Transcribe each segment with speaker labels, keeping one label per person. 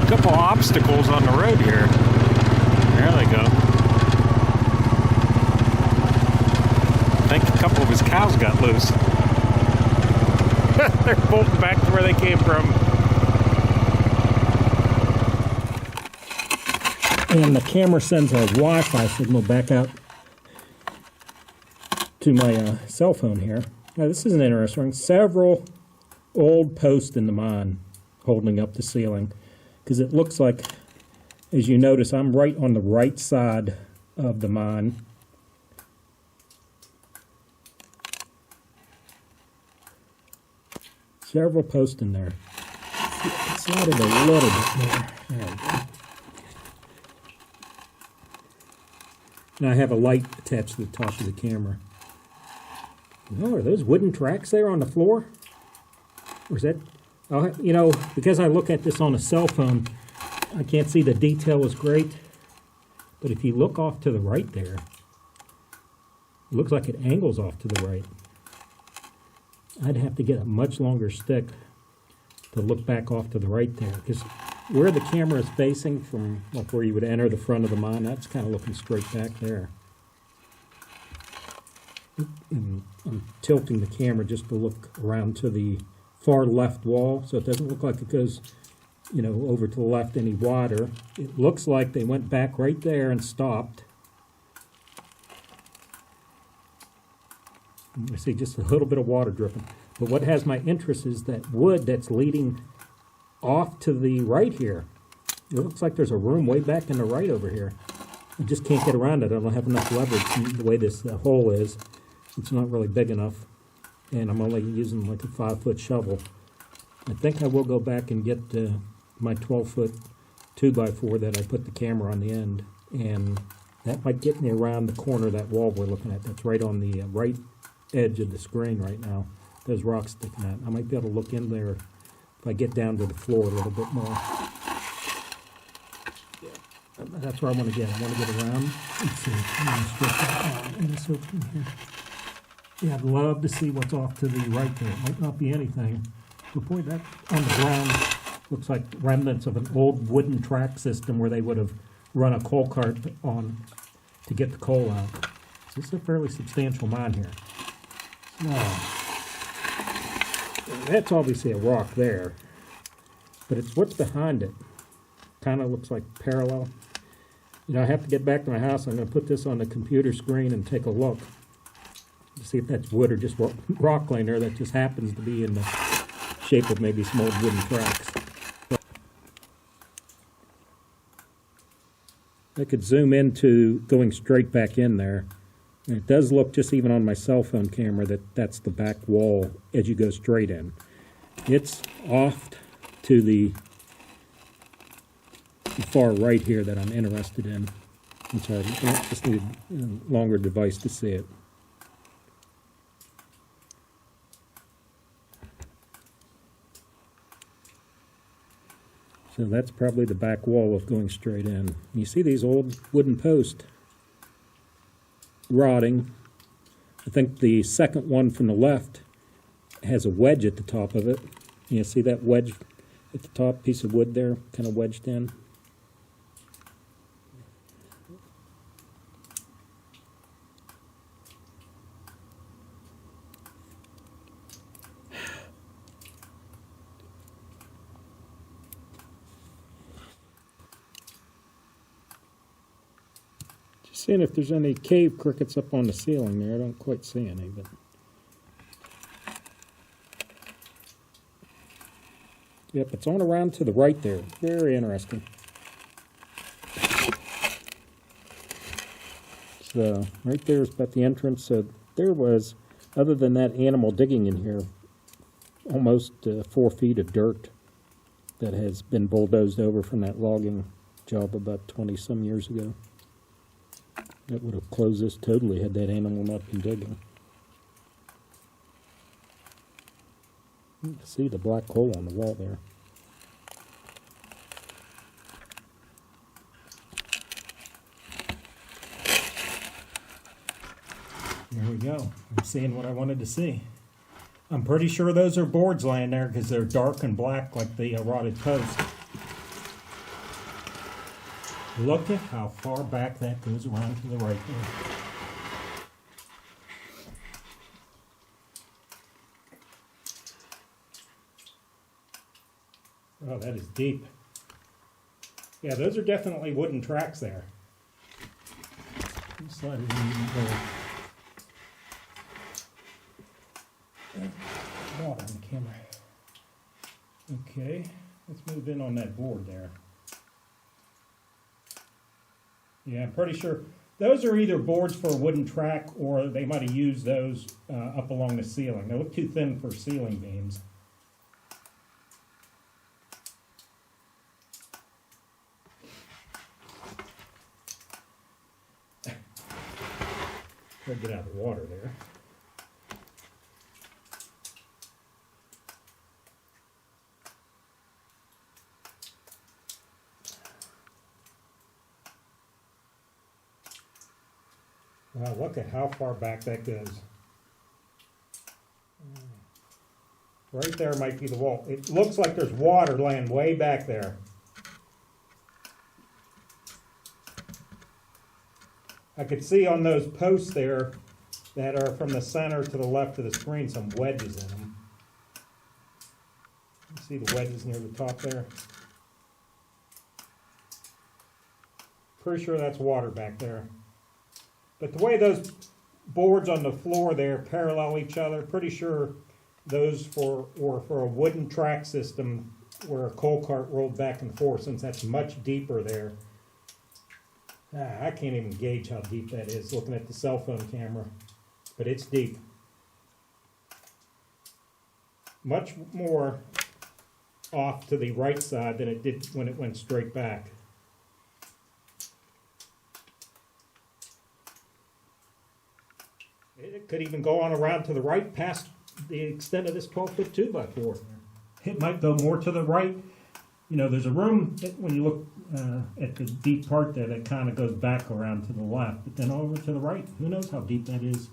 Speaker 1: A couple obstacles on the road here. There they go. I think a couple of his cows got loose. They're bolting back to where they came from. And the camera sends a Wi-Fi signal back out to my cell phone here. Now this is an interesting one. Several old posts in the mine holding up the ceiling, because it looks like, as you notice, I'm right on the right side of the mine. Several posts in there. Slide it a little bit more. There we go. Now I have a light attached to the top of the camera. Oh, are those wooden tracks there on the floor? Or is that, you know, because I look at this on a cell phone, I can't see the detail is great. But if you look off to the right there, it looks like it angles off to the right. I'd have to get a much longer stick to look back off to the right there, because where the camera is facing from, like where you would enter the front of the mine, that's kind of looking straight back there. And I'm tilting the camera just to look around to the far left wall, so it doesn't look like it goes, you know, over to the left any wider. It looks like they went back right there and stopped. I see just a little bit of water dripping. But what has my interest is that wood that's leading off to the right here. It looks like there's a room way back in the right over here. I just can't get around it. I don't have enough leverage the way this hole is. It's not really big enough. And I'm only using like a 5-foot shovel. I think I will go back and get my 12-foot 2x4 that I put the camera on the end. And that might get me around the corner of that wall we're looking at. That's right on the right edge of the screen right now. There's rocks sticking out. I might be able to look in there if I get down to the floor a little bit more. Yeah, that's where I want to get. I want to get around. Let's see. I'm going to stretch that out in this opening here. Yeah, I'd love to see what's off to the right there. It might not be anything. But boy, that on the ground looks like remnants of an old wooden track system where they would have run a coal cart on to get the coal out. So this is a fairly substantial mine here. Now, that's obviously a rock there, but it's what's behind it. Kind of looks like parallel. You know, I have to get back to my house. I'm going to put this on the computer screen and take a look to see if that's wood or just rock laying there that just happens to be in the shape of maybe some old wooden tracks. I could zoom into going straight back in there. And it does look, just even on my cell phone camera, that that's the back wall as you go straight in. It's off to the far right here that I'm interested in. I'm sorry, I just need a longer device to see it. So that's probably the back wall of going straight in. You see these old wooden posts rotting. I think the second one from the left has a wedge at the top of it. You see that wedge at the top, piece of wood there, kind of wedged in. Seeing if there's any cave crickets up on the ceiling there. I don't quite see any, but yep, it's on around to the right there. Very interesting. So right there is about the entrance. So there was, other than that animal digging in here, almost 4 feet of dirt that has been bulldozed over from that logging job about 20-some years ago. That would have closed this totally had that animal not been digging. You can see the black hole on the wall there. There we go. I'm seeing what I wanted to see. I'm pretty sure those are boards laying there because they're dark and black like the rotted post. Look at how far back that goes around to the right there. Oh, that is deep. Yeah, those are definitely wooden tracks there. Slide it in even further. Water on the camera. Okay, let's move in on that board there. Yeah, I'm pretty sure those are either boards for a wooden track or they might have used those up along the ceiling. They look too thin for ceiling beams. Try to get out of the water there. Wow, look at how far back that goes. Right there might be the wall. It looks like there's water laying way back there. I could see on those posts there that are from the center to the left of the screen some wedges in them. You see the wedges near the top there? Pretty sure that's water back there. But the way those boards on the floor there parallel each other, pretty sure those were for a wooden track system where a coal cart rolled back and forth, since that's much deeper there. I can't even gauge how deep that is looking at the cell phone camera, but it's deep. Much more off to the right side than it did when it went straight back. It could even go on around to the right past the extent of this 12-foot 2x4. It might go more to the right. You know, there's a room when you look at the deep part there that kind of goes back around to the left, but then over to the right, who knows how deep that is.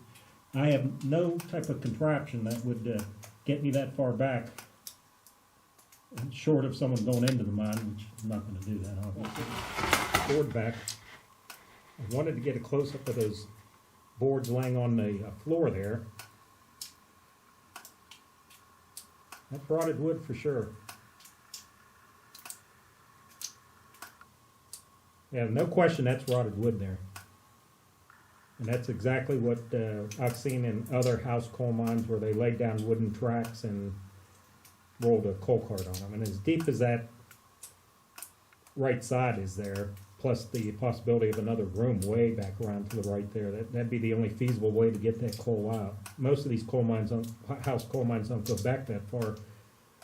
Speaker 1: I have no type of contraption that would get me that far back, short of someone going into the mine, which I'm not going to do that, obviously. Board back. I wanted to get a close-up of those boards laying on the floor there. That's rotted wood for sure. Yeah, no question that's rotted wood there. And that's exactly what I've seen in other house coal mines where they laid down wooden tracks and rolled a coal cart on them. And as deep as that right side is there, plus the possibility of another room way back around to the right there, that'd be the only feasible way to get that coal out. Most of these coal mines, house coal mines, don't go back that far,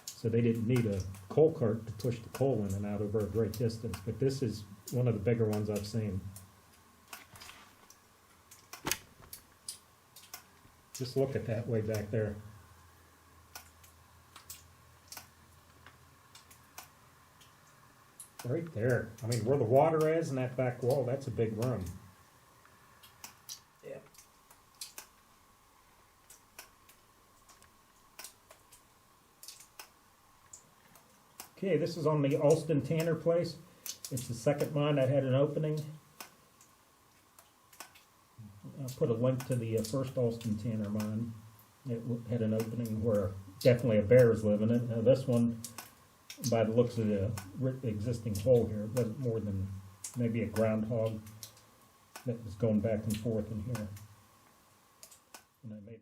Speaker 1: so they didn't need a coal cart to push the coal in and out over a great distance. But this is one of the bigger ones I've seen. Just look at that way back there. Right there. I mean, where the water is and that back wall, that's a big room. Yeah. Okay, this is on the Alston Tanner place. It's the second mine that had an opening. I'll put a link to the first Alston Tanner mine. It had an opening where definitely a bear is living in it. Now this one, by the looks of the existing hole here, it wasn't more than maybe a groundhog that was going back and forth in here. And I made